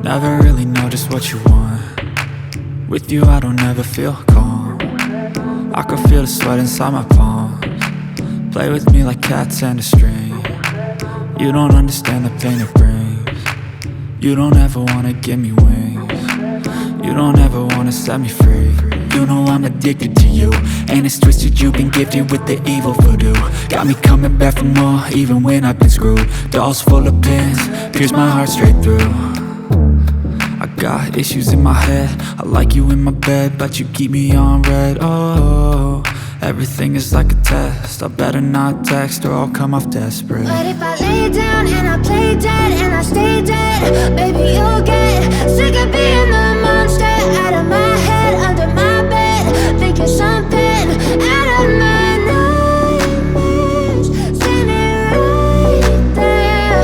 Never really know just what you want. With you I don't ever feel calm. I can feel the sweat inside my palms. Play with me like cats and a string. You don't understand the pain it brings. You don't ever wanna give me wings. You don't ever wanna set me free. You know I'm addicted to you, and it's twisted, you've been gifted with the evil voodoo. Got me coming back for more, even when I've been screwed. Dolls full of pins, pierce my heart straight through. I got issues in my head, I like you in my bed, but you keep me on red. Oh, everything is like a test, I better not text or I'll come off desperate. But if I lay down and I play dead and I stay dead, baby you'll get sick of being the monster out of my head, under my bed, thinking something out of my nightmares, standing right there.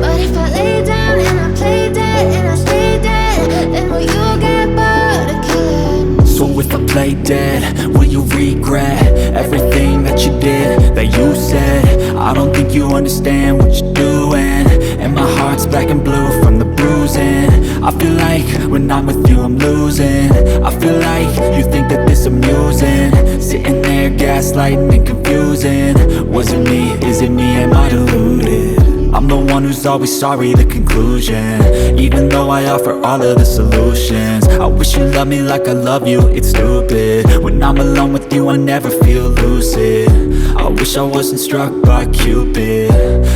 But if I lay down and I play dead and I stay dead, then will you get bored of killing? So if I play dead, will you regret everything that you did, that you said? I don't think you understand what you're doing, and my heart's black and blue from the bruising. I feel like when I'm with you I'm losing. I feel like you think that this amusing, sitting there gaslighting and confusing. Was it me? Is it me? Am I deluded? I'm the one who's always sorry, the conclusion, even though I offer all of the solutions. I wish you loved me like I love you, it's stupid. When I'm alone with you I never feel lucid. I wish I wasn't struck by Cupid.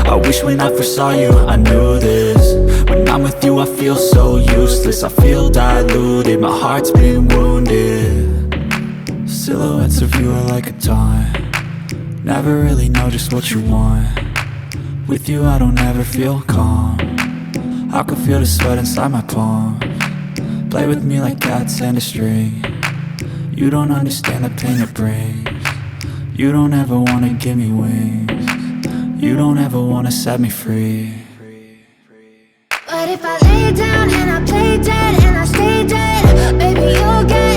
I wish when I first saw you I knew this. When I'm with you I feel so useless, I feel diluted, my heart's been wounded. Silhouettes of you are like a taunt. Never really know just what you want. With you I don't ever feel calm. I can feel the sweat inside my palms. Play with me like cats and a string. You don't understand the pain it brings. You don't ever wanna give me wings. You don't ever wanna set me free. But if I lay down and I play dead and I stay dead, baby you'll get